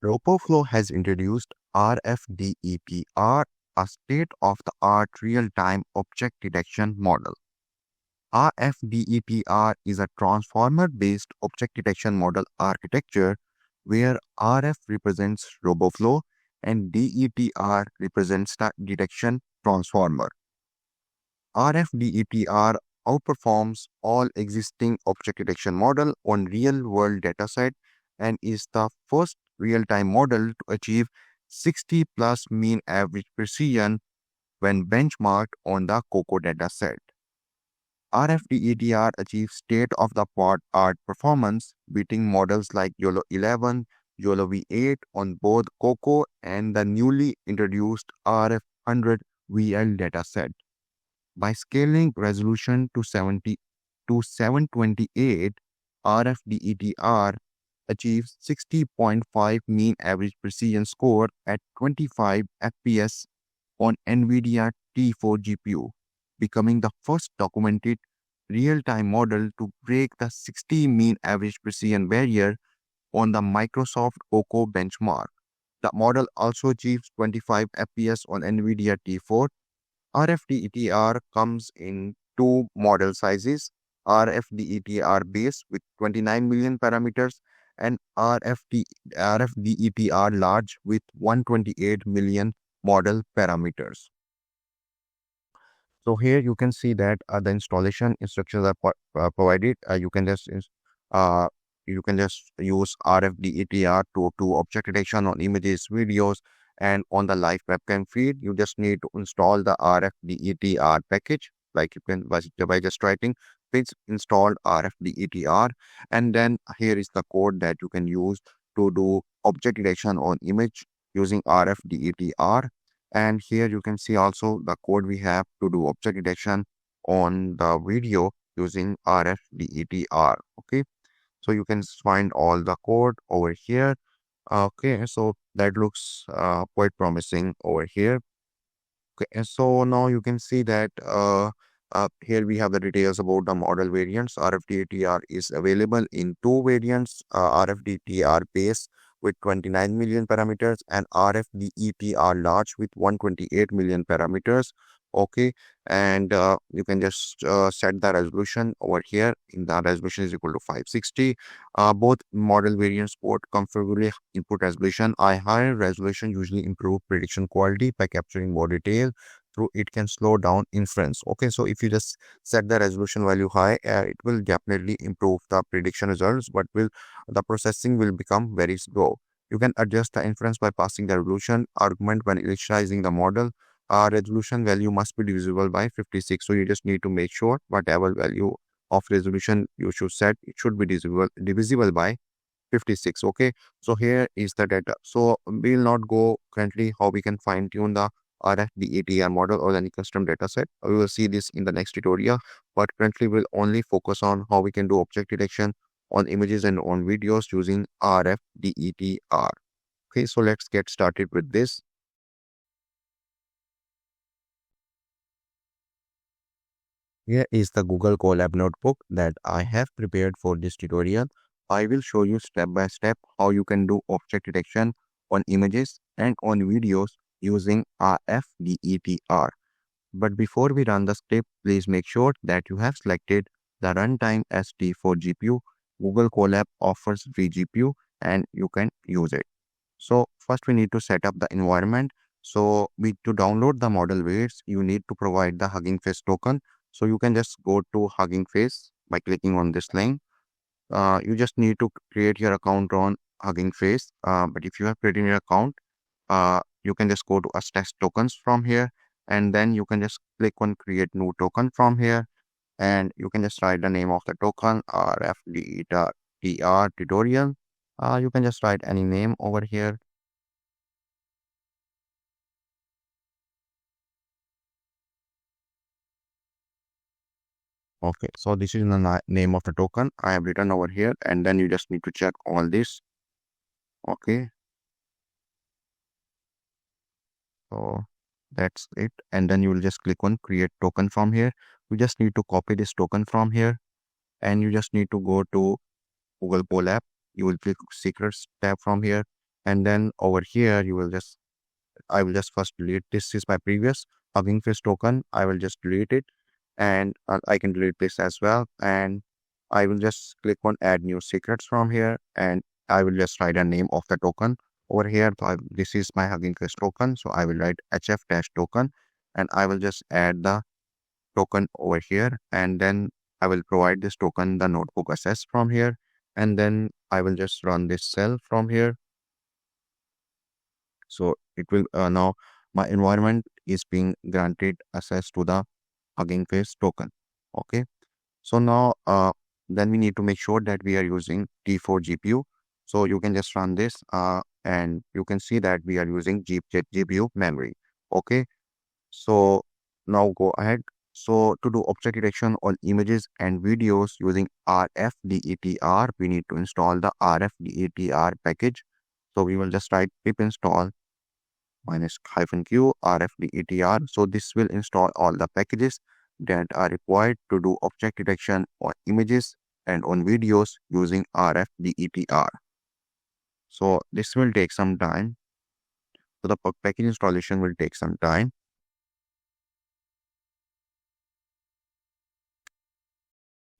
Roboflow has introduced RF-DETR, a state-of-the-art real-time object detection model. RF-DETR is a transformer-based object detection model architecture where RF represents Roboflow and DETR represents the detection transformer. RF-DETR outperforms all existing object detection model on real-world dataset and is the first real-time model to achieve 60 plus mean average precision when benchmarked on the COCO dataset. RF-DETR achieves state-of-the-art performance, beating models like YOLO11, YOLOv8 on both COCO and the newly introduced RF-100VL dataset. By scaling resolution to 728, RF-DETR achieves 60.5 mean average precision score at 25 FPS on NVIDIA T4 GPU, becoming the first documented real-time model to break the 60 mean average precision barrier on the Microsoft COCO benchmark. The model also achieves 25 FPS on NVIDIA T4. RF-DETR comes in two model sizes, RF-DETR-Base with 29 million parameters and RF-DETR Large with 128 million model parameters. So here you can see that the installation instructions are provided. You can just use RF-DETR to do object detection on images, videos, and on the live webcam feed. You just need to install the RF-DETR package. Like you can by just writing please install RF-DETR, and then here is the code that you can use to do object detection on image using RF-DETR. And here you can see also the code we have to do object detection on the video using RF-DETR. Okay, so you can find all the code over here. Okay, so that looks quite promising over here. Okay, and so now you can see that here we have the details about the model variants. RF-DETR is available in two variants, RF-DETR-Base with 29 million parameters and RF-DETR Large with 128 million parameters. Okay, and you can just set the resolution over here. In the resolution is equal to 560. Both model variants support configurable input resolution. A higher resolution usually improve prediction quality by capturing more detail. Through it can slow down inference. Okay, so if you just set the resolution value high, it will definitely improve the prediction results, but the processing will become very slow. You can adjust the inference by passing the resolution argument when initializing the model. Resolution value must be divisible by 56. So you just need to make sure whatever value of resolution you should set, it should be divisible by 56. Okay, so here is the data. So we will not go currently how we can fine tune the RF-DETR model or any custom dataset. We will see this in the next tutorial, but currently we'll only focus on how we can do object detection on images and on videos using RF-DETR. Okay, so let's get started with this. Here is the Google Colab notebook that I have prepared for this tutorial. I will show you step by step how you can do object detection on images and on videos using RF-DETR. But before we run the script, please make sure that you have selected the runtime as T4 GPU. Google Colab offers free GPU and you can use it. So first we need to set up the environment. So to download the model weights, you need to provide the Hugging Face token. So you can just go to Hugging Face by clicking on this link. You just need to create your account on Hugging Face. But if you have created your account, you can just go to Test Tokens from here, and then you can just click on Create New Token from here, and you can just write the name of the token, RF-DETR tutorial. You can just write any name over here. Okay, so this is the name of the token I have written over here, and then you just need to check all this. Okay, so that's it, and then you will just click on create token from here. You just need to copy this token from here, and you just need to go to Google Colab. You will click secrets tab from here, And then over here, I will just first delete. This is my previous Hugging Face token. I will just delete it, and I can delete this as well. And I will just click on add new secrets from here, and I will just write a name of the token over here. So this is my Hugging Face token. So I will write HF-token, and I will just add the token over here, and then I will provide this token the notebook access from here, and then I will just run this cell from here. So it will now my environment is being granted access to the Hugging Face token. Okay. So now then we need to make sure that we are using T4 GPU. So you can just run this and you can see that we are using GPU memory. Okay. So now go ahead. So to do object detection on images and videos using RF-DETR, we need to install the RF-DETR package. So we will just write pip install --q RF-DETR. So this will install all the packages that are required to do object detection on images and on videos using RF-DETR. So this will take some time. So the package installation will take some time.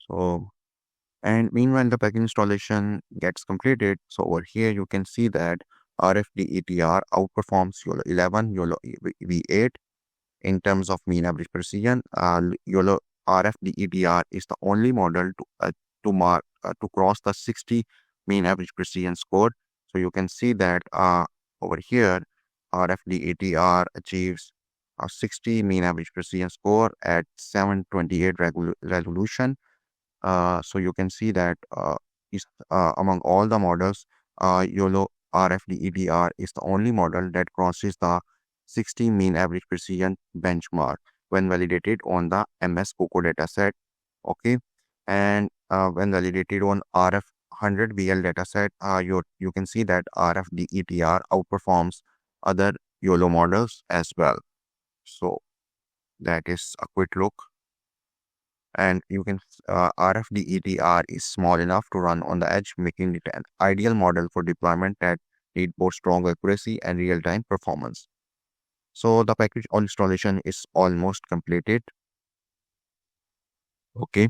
So, and meanwhile the package installation gets completed. So over here you can see that RF-DETR outperforms YOLO11, YOLOv8 in terms of mean average precision. YOLO RF-DETR is the only model to cross the 60 mean average precision score. So you can see that over here RF-DETR achieves a 60 mean average precision score at 728 resolution. So you can see that is among all the models, YOLO RF-DETR is the only model that crosses the 60 mean average precision benchmark when validated on the MS COCO dataset. Okay, and when validated on RF100BL dataset, you can see that RF-DETR outperforms other YOLO models as well. So that is a quick look. And you can RF-DETR is small enough to run on the edge, making it an ideal model for deployment that need both strong accuracy and real-time performance. So the package installation is almost completed. Okay.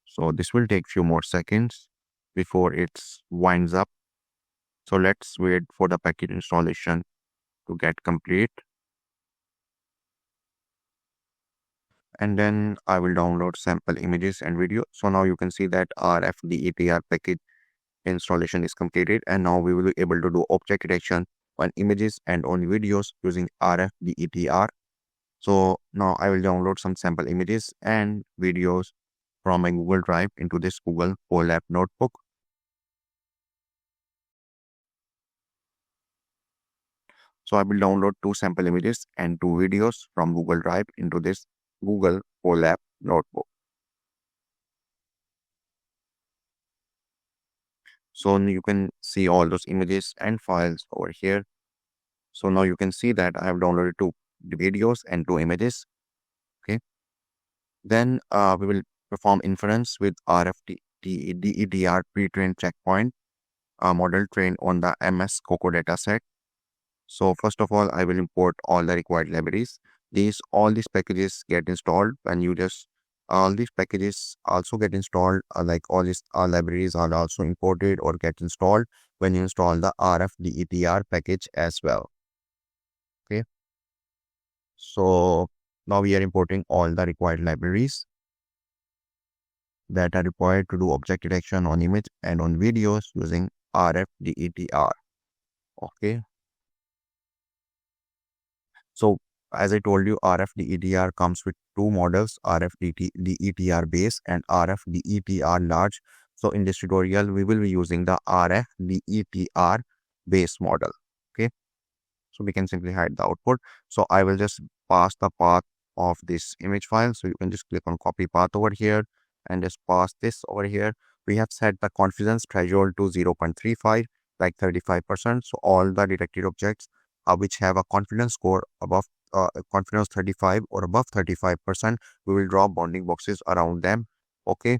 So this will take few more seconds before it winds up. So let's wait for the package installation to get complete. And then I will download sample images and video. So now you can see that RF-DETR package installation is completed, and now we will be able to do object detection on images and on videos using RF-DETR. So now I will download some sample images and videos from my Google Drive into this Google Colab notebook. So I will download 2 sample images and 2 videos from Google Drive into this Google Colab notebook. So you can see all those images and files over here. So now you can see that I have downloaded 2 videos and 2 images. Okay. Then we will perform inference with RF-DETR pre-trained checkpoint model trained on the MS COCO dataset. So first of all, I will import all the required libraries. All these packages get installed when you just all these packages also get installed. Like all these libraries are also imported or get installed when you install the RF-DETR package as well. Okay. So now we are importing all the required libraries that are required to do object detection on image and on videos using RF-DETR. Okay. So as I told you, RF-DETR comes with 2 models, RF-DETR-Base and RF-DETR-Large. So in this tutorial, we will be using the RF-DETR-Base model. Okay. So we can simply hide the output. So I will just pass the path of this image file. So you can just click on copy path over here and just pass this over here. We have set the confidence threshold to 0.35, like 35%. So all the detected objects which have a confidence score above confidence 35 or above 35%, we will draw bounding boxes around them. Okay.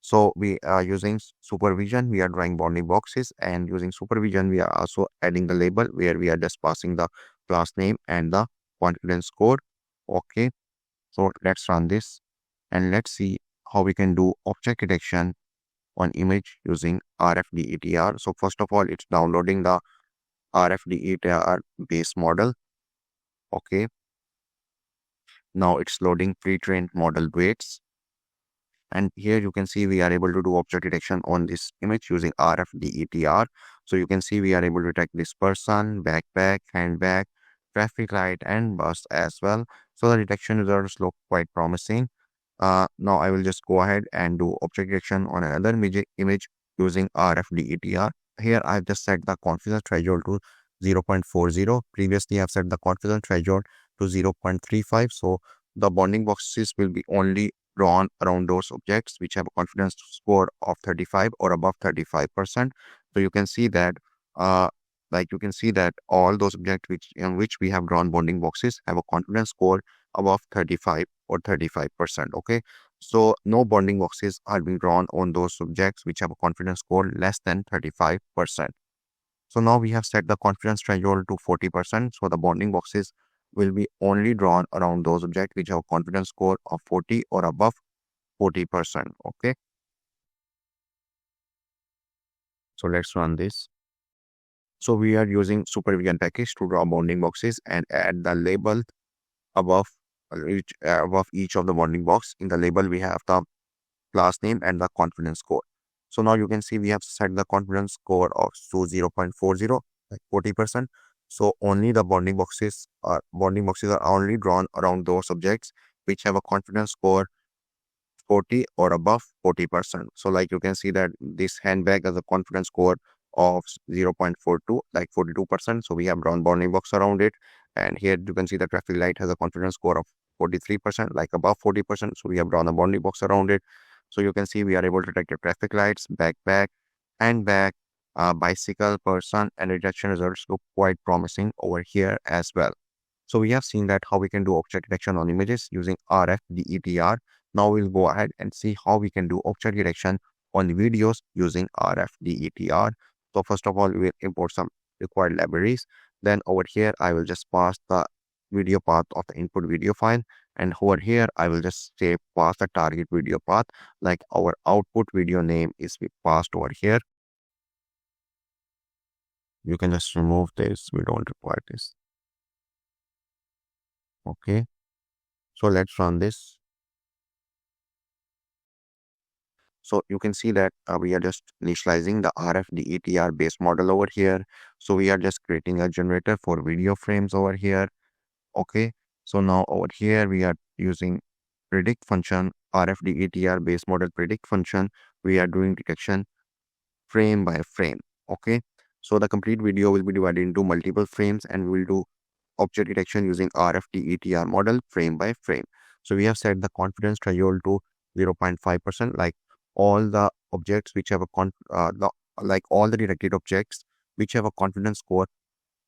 So we are using supervision, we are drawing bounding boxes, and using supervision, we are also adding the label where we are just passing the class name and the confidence score. Okay, so let's run this and let's see how we can do object detection on image using RF-DETR. So first of all, it's downloading the RF-DETR base model. Okay, now it's loading pre-trained model weights. And here you can see we are able to do object detection on this image using RF-DETR. So you can see we are able to detect this person, backpack, handbag, traffic light, and bus as well. So the detection results look quite promising. Now I will just go ahead and do object detection on another image using RF-DETR. Here I've just set the confidence threshold to 0.40. Previously I've set the confidence threshold to 0.35. So the bounding boxes will be only drawn around those objects which have a confidence score of 35 or above 35%. So you can see that you can see that all those objects in which we have drawn bounding boxes have a confidence score above 35 or 35%. Okay, so no bounding boxes are being drawn on those subjects which have a confidence score less than 35%. So now we have set the confidence threshold to 40%. So the bounding boxes will be only drawn around those objects which have a confidence score of 40 or above 40%. Okay, so let's run this. So we are using supervision package to draw bounding boxes and add the label above above each of the bounding box. In the label, we have the class name and the confidence score. So now you can see we have set the confidence score of to 0.40, like 40%. So only the bounding boxes are only drawn around those subjects which have a confidence score 40 or above 40%. So like you can see that this handbag has a confidence score of 0.42, like 42%. So we have drawn bounding box around it. And here you can see the traffic light has a confidence score of 43%, like above 40%. So we have drawn a bounding box around it. So you can see we are able to detect the traffic lights, backpack, handbag, bicycle, person, and detection results look quite promising over here as well. So we have seen that how we can do object detection on images using RF-DETR. Now we'll go ahead and see how we can do object detection on videos using RF-DETR. So first of all, we will import some required libraries. Then over here, I will just pass the video path of the input video file. And over here, I will just say pass the target video path, like our output video name is passed over here. You can just remove this. We don't require this. Okay. So let's run this. So you can see that we are just initializing the RF-DETR base model over here. So we are just creating a generator for video frames over here. Okay. So now over here we are using predict function, RF-DETR base model predict function. We are doing detection frame by frame. Okay. So the complete video will be divided into multiple frames and we will do object detection using RF-DETR model frame by frame. So we have set the confidence threshold to 0.5%, like all the objects which have a like all the detected objects which have a confidence score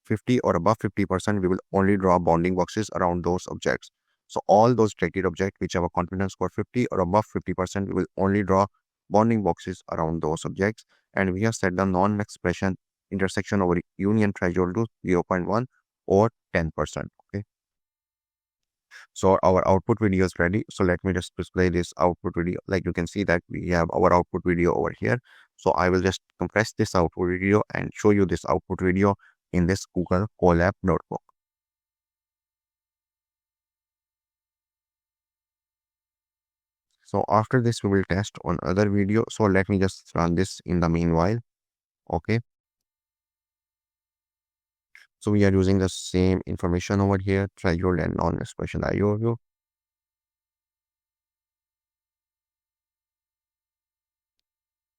50 or above 50%, we will only draw bounding boxes around those objects. So all those detected objects which have a confidence score 50 or above 50%, we will only draw bounding boxes around those objects. And we have set the non-expression intersection over union threshold to 0.1 or 10%. Okay. So our output video is ready. So let me just display this output video. Like you can see that we have our output video over here. So I will just compress this output video and show you this output video in this Google Colab notebook. So after this, we will test on other video. So let me just run this in the meanwhile. Okay. So we are using the same information over here, threshold and non-expression IO.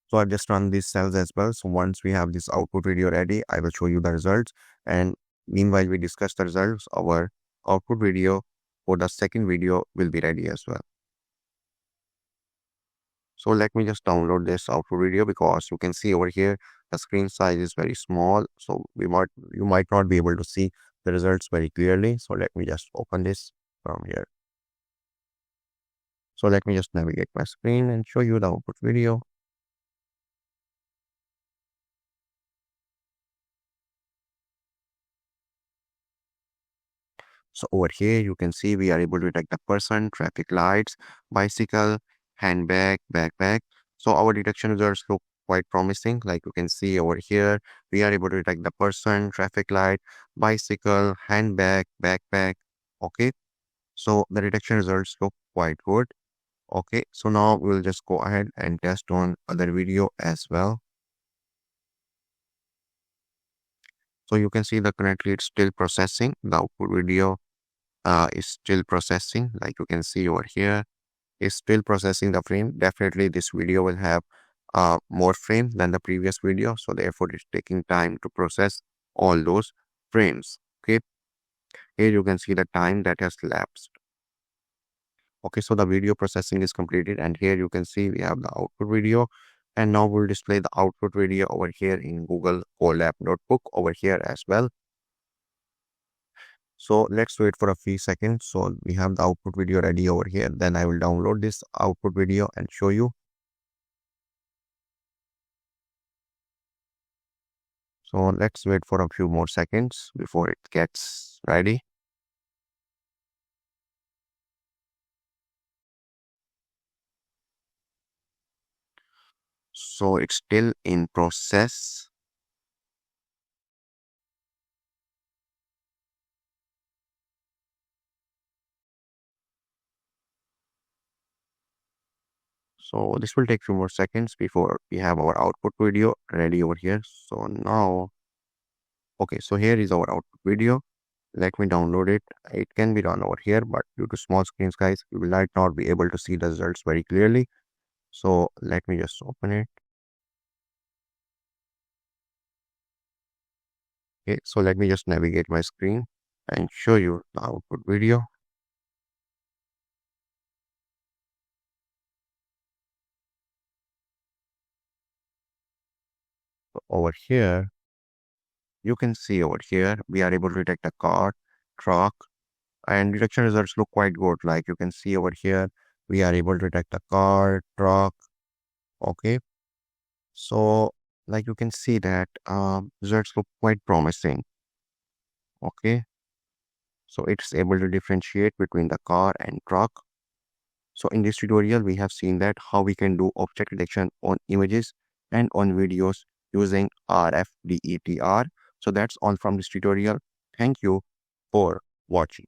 So I've just run these cells as well. So once we have this output video ready, I will show you the results. And meanwhile, we discuss the results. Our output video for the second video will be ready as well. So let me just download this output video because you can see over here, the screen size is very small. So you might not be able to see the results very clearly. So let me just open this from here. So let me just navigate my screen and show you the output video. So over here, you can see we are able to detect the person, traffic lights, bicycle, handbag, backpack. So our detection results look quite promising. Like you can see over here, we are able to detect the person, traffic light, bicycle, handbag, backpack. Okay. So the detection results look quite good. Okay. So now we'll just go ahead and test on other video as well. So you can see that currently it's still processing. The output video is still processing. Like you can see over here, is still processing the frame. Definitely this video will have more frames than the previous video. So therefore it's taking time to process all those frames. Okay. Here you can see the time that has lapsed. Okay. So the video processing is completed. And here you can see we have the output video. And now we'll display the output video over here in Google Colab Notebook over here as well. So let's wait for a few seconds. So we have the output video ready over here. Then I will download this output video and show you. So let's wait for a few more seconds before it gets ready. So it's still in process. So this will take few more seconds before we have our output video ready over here. So now, okay, so here is our output video. Let me download it. It can be done over here, but due to small screens, guys, you will not be able to see the results very clearly. So let me just open it. Okay, so let me just navigate my screen and show you the output video. So over here, you can see over here, we are able to detect a car, truck, and detection results look quite good. Like you can see over here, we are able to detect a car, truck. Okay. So like you can see that results look quite promising. Okay. So it's able to differentiate between the car and truck. So in this tutorial, we have seen that how we can do object detection on images and on videos using RF-DETR. So that's all from this tutorial. Thank you for watching.